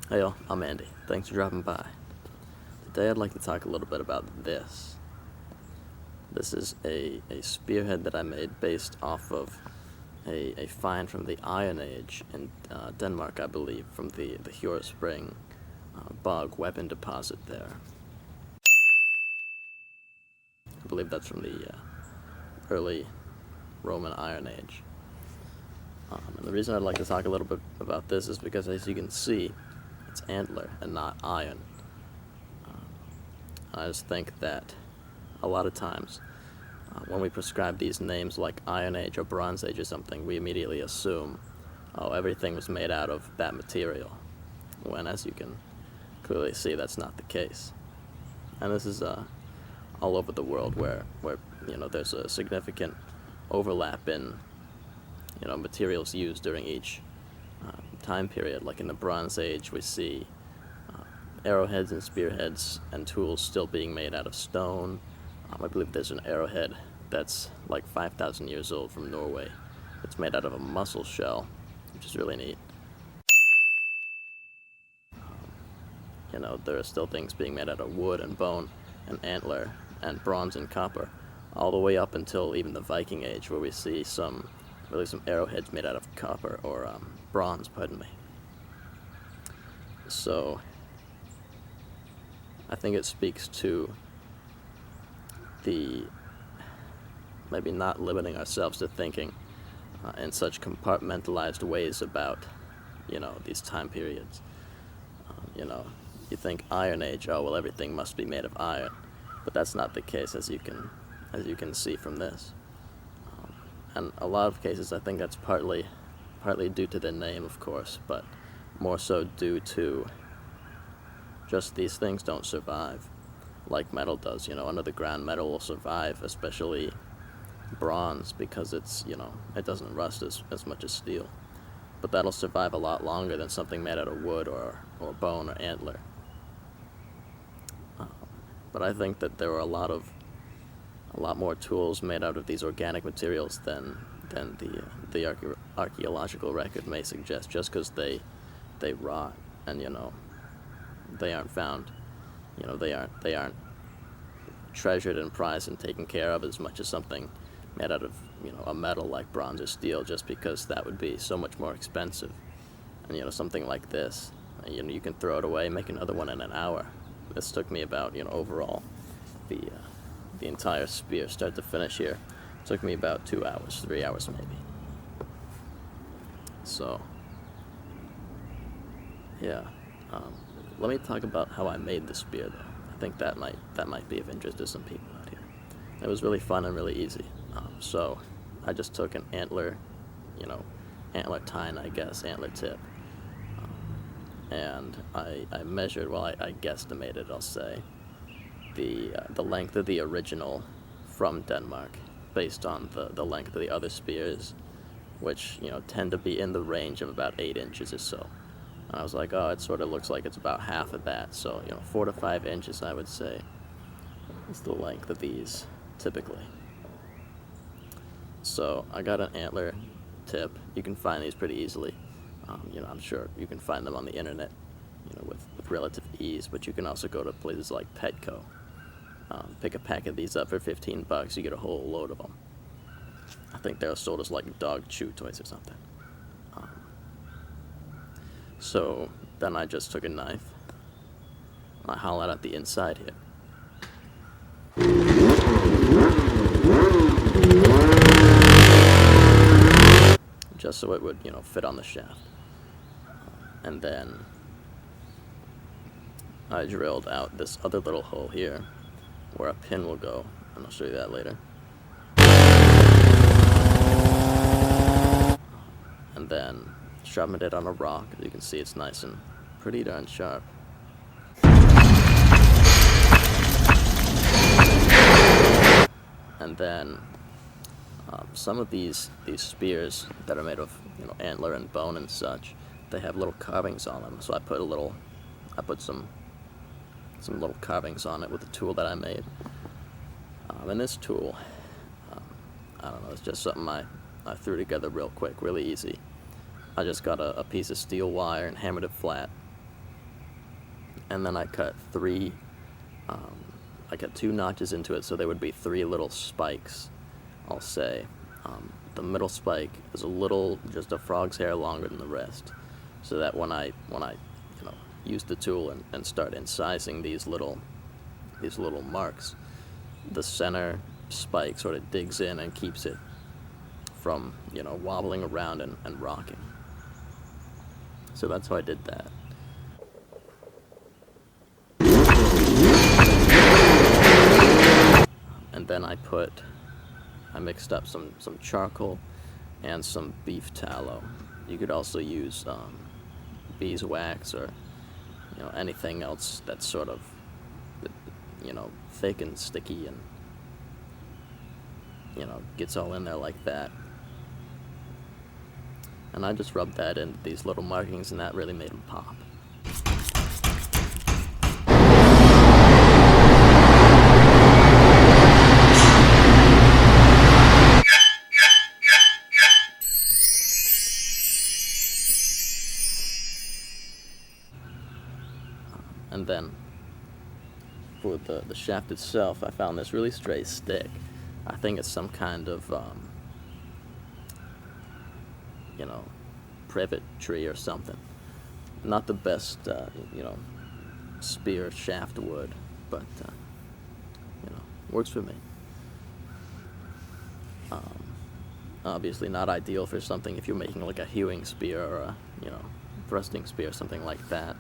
Hey y'all, I'm Andy. Thanks for dropping by. Today I'd like to talk a little bit about this. This is a spearhead that I made based off of a find from the Iron Age in Denmark, I believe, from the Hjortspring bog weapon deposit there. I believe that's from the early Roman Iron Age. And the reason I'd like to talk a little bit about this is because, as you can see, it's antler and not iron. I just think that a lot of times when we prescribe these names like Iron Age or Bronze Age or something, we immediately assume, oh, everything was made out of that material, when, as you can clearly see, that's not the case. And this is all over the world where there's a significant overlap in materials used during each time period. Like in the Bronze Age, we see arrowheads and spearheads and tools still being made out of stone. I believe there's an arrowhead that's like 5,000 years old from Norway. It's made out of a mussel shell, which is really neat. There are still things being made out of wood and bone and antler and bronze and copper, all the way up until even the Viking Age, where we see some arrowheads made out of copper or bronze, pardon me. So I think it speaks to the maybe not limiting ourselves to thinking in such compartmentalized ways about these time periods. You think Iron Age, oh well, everything must be made of iron, but that's not the case, as you can see from this. And a lot of cases, I think that's partly due to the name, of course, but more so due to just these things don't survive like metal does. Under the ground, metal will survive, especially bronze, because it's it doesn't rust as much as steel. But that'll survive a lot longer than something made out of wood or bone or antler. But I think that there are a lot more tools made out of these organic materials than the archaeological record may suggest, just because they rot and they aren't found, they aren't treasured and prized and taken care of as much as something made out of a metal like bronze or steel, just because that would be so much more expensive. And something like this, you can throw it away, make another one in an hour. This took me about overall the entire spear, start to finish here, took me about 2 hours, 3 hours maybe. So yeah, let me talk about how I made the spear, though. I think that might be of interest to some people out here. It was really fun and really easy. So I just took an antler, antler tine, I guess, antler tip, and I measured, well, I guesstimated, I'll say, the length of the original from Denmark based on the length of the other spears, which tend to be in the range of about 8 inches or so. And I was like, oh, it sort of looks like it's about half of that, so 4 to 5 inches, I would say, is the length of these typically. So I got an antler tip. You can find these pretty easily. I'm sure you can find them on the internet, with relative ease, but you can also go to places like Petco. Pick a pack of these up for $15. You get a whole load of them. I think they're sold as like dog chew toys or something. So then I just took a knife and I hollowed out the inside here. Just so it would, fit on the shaft. And then I drilled out this other little hole here where a pin will go, and I'll show you that later. And then sharpened it on a rock. As you can see, it's nice and pretty darn sharp. And then some of these spears that are made of antler and bone and such, they have little carvings on them. So I put some little carvings on it with the tool that I made. And this tool, I don't know, it's just something I threw together real quick, really easy. I just got a piece of steel wire and hammered it flat, and then I cut I cut 2 notches into it, so there would be 3 little spikes, I'll say. The middle spike is just a frog's hair longer than the rest, so that when I use the tool and start incising these little marks, the center spike sort of digs in and keeps it from wobbling around and rocking. So that's how I did that. And then I mixed up some charcoal and some beef tallow. You could also use beeswax or anything else that's sort of thick and sticky and gets all in there like that. And I just rubbed that into these little markings, and that really made them pop. And then for the shaft itself, I found this really straight stick. I think it's some kind of privet tree or something. Not the best spear shaft wood, but works for me. Obviously not ideal for something if you're making like a hewing spear or a thrusting spear, something like that.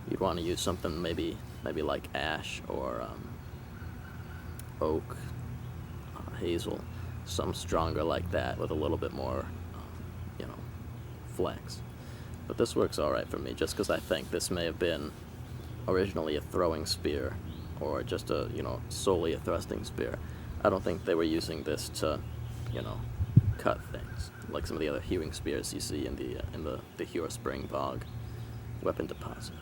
You'd want to use something maybe like ash or oak, hazel, some stronger like that with a little bit more flex. But this works alright for me, just because I think this may have been originally a throwing spear or just a solely a thrusting spear. I don't think they were using this to cut things like some of the other hewing spears you see in the Hjortspring bog weapon deposit.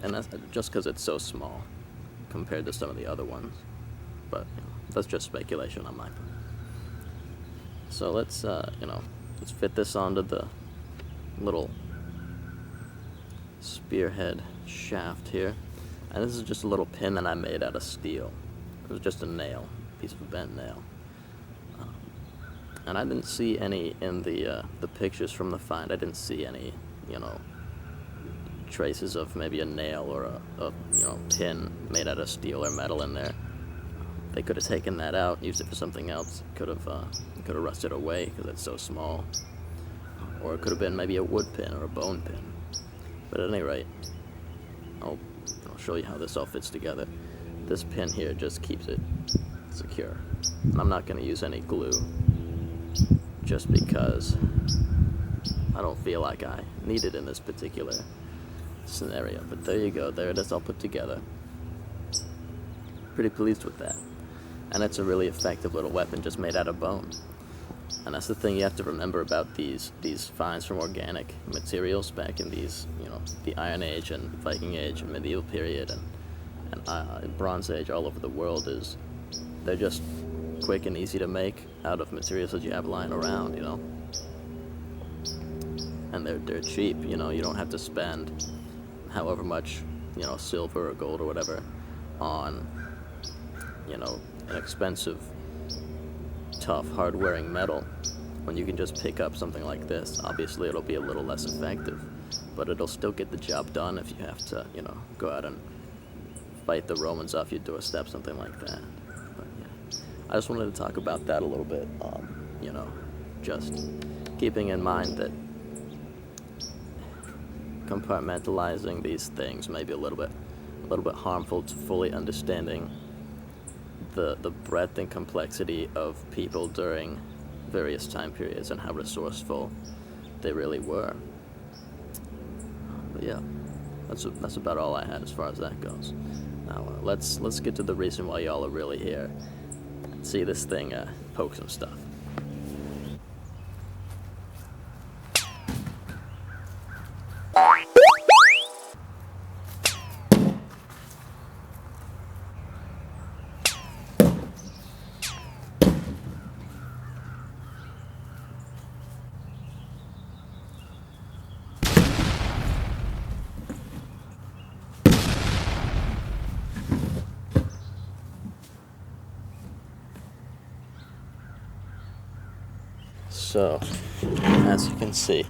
And that's just because it's so small compared to some of the other ones. But that's just speculation on my part. So let's fit this onto the little spearhead shaft here. And this is just a little pin that I made out of steel. It was just a nail, a piece of a bent nail. And I didn't see any in the pictures from the find. I didn't see any, traces of maybe a nail or a pin made out of steel or metal in there. They could have taken that out, used it for something else. Could have rusted away because it's so small. Or it could have been maybe a wood pin or a bone pin. But at any rate, I'll show you how this all fits together. This pin here just keeps it secure. And I'm not going to use any glue, just because I don't feel like I need it in this particular scenario. But there you go, there it is all put together. Pretty pleased with that. And it's a really effective little weapon just made out of bone. And that's the thing you have to remember about these finds from organic materials back in these, the Iron Age and Viking Age and medieval period and Bronze Age all over the world, is they're just quick and easy to make out of materials that you have lying around, And they're cheap, you don't have to spend however much, silver or gold or whatever on, an expensive, tough, hard-wearing metal, when you can just pick up something like this. Obviously it'll be a little less effective, but it'll still get the job done if you have to, go out and fight the Romans off your doorstep, something like that. But yeah, I just wanted to talk about that a little bit, just keeping in mind that compartmentalizing these things may be a little bit harmful to fully understanding the breadth and complexity of people during various time periods and how resourceful they really were. But yeah, that's about all I had as far as that goes. Now let's get to the reason why y'all are really here. See this thing poke some stuff. So, as you can see,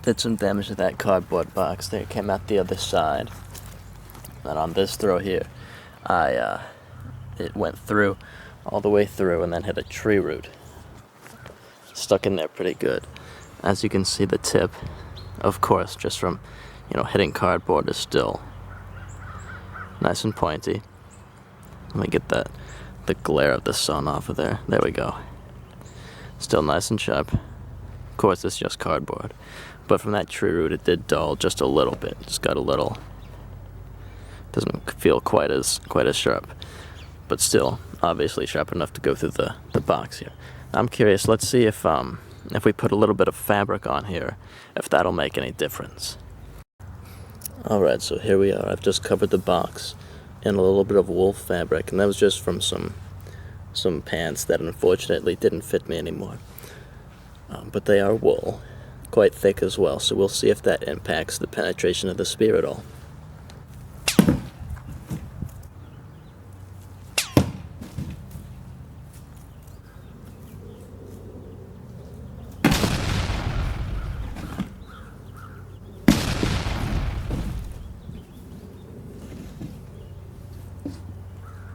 did some damage to that cardboard box there. It came out the other side. And on this throw here, it went through, all the way through, and then hit a tree root. Stuck in there pretty good. As you can see, the tip, of course, just from, hitting cardboard, is still nice and pointy. Let me get the glare of the sun off of there. There we go. Still nice and sharp. Of course, it's just cardboard. But from that tree root, it did dull just a little bit. Just got a little. Doesn't feel quite as sharp, but still, obviously sharp enough to go through the box here. I'm curious. Let's see if we put a little bit of fabric on here, if that'll make any difference. All right, so here we are. I've just covered the box in a little bit of wool fabric, and that was just from some pants that unfortunately didn't fit me anymore. But they are wool, quite thick as well, so we'll see if that impacts the penetration of the spear at all.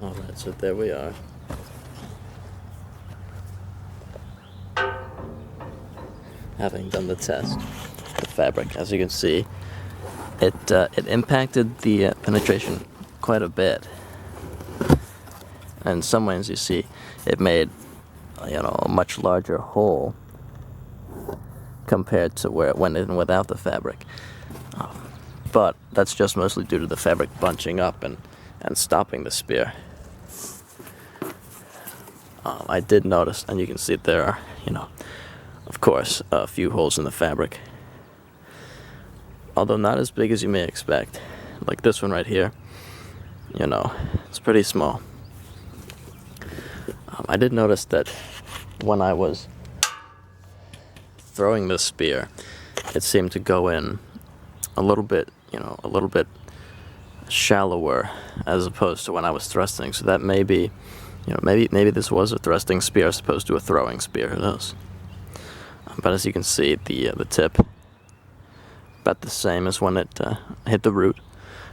Alright, so there we are. Having done the test, the fabric, as you can see, it impacted the penetration quite a bit. And in some ways, you see, it made, a much larger hole compared to where it went in without the fabric. But that's just mostly due to the fabric bunching up and stopping the spear. I did notice, and you can see there are, of course, a few holes in the fabric. Although not as big as you may expect. Like this one right here, it's pretty small. I did notice that when I was throwing this spear, it seemed to go in a little bit shallower as opposed to when I was thrusting. So that may be, maybe this was a thrusting spear as opposed to a throwing spear. Who knows? But as you can see, the tip about the same as when it hit the root,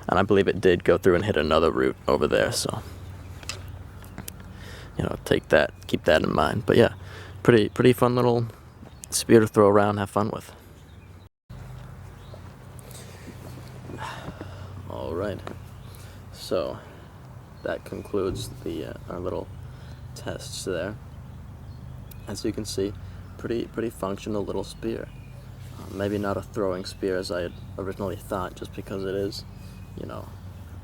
and I believe it did go through and hit another root over there. So keep that in mind. But yeah, pretty fun little spear to throw around, have fun with. All right, so that concludes our little tests there. As you can see, pretty functional little spear. Maybe not a throwing spear as I had originally thought, just because it is,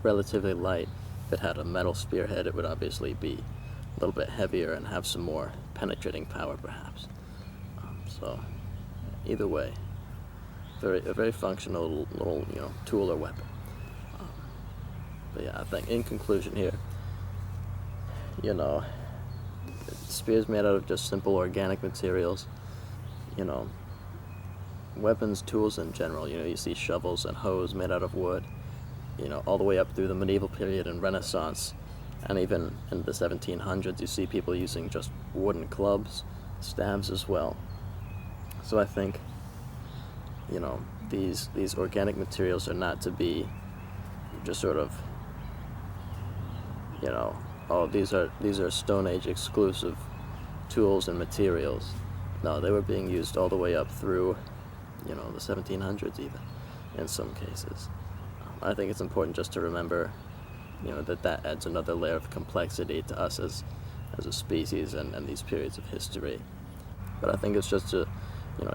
relatively light. If it had a metal spearhead, it would obviously be a little bit heavier and have some more penetrating power, perhaps. So, either way, a very functional little tool or weapon. But yeah, I think in conclusion here, spears made out of just simple organic materials. Weapons, tools in general. You see shovels and hoes made out of wood. All the way up through the medieval period and Renaissance, and even in the 1700s, you see people using just wooden clubs, stabs as well. So I think, these organic materials are not to be just sort of, oh, these are Stone Age exclusive tools and materials. No, they were being used all the way up through, the 1700s even, in some cases. I think it's important just to remember, that adds another layer of complexity to us as a species and these periods of history. But I think it's just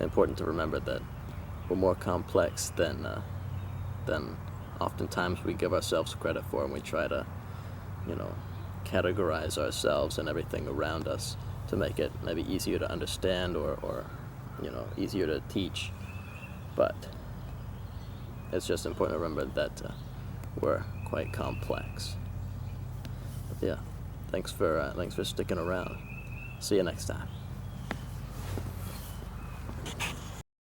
important to remember that we're more complex than oftentimes we give ourselves credit for, and we try to, categorize ourselves and everything around us to make it maybe easier to understand or easier to teach. But it's just important to remember that we're quite complex. But yeah, thanks for sticking around. See you next time.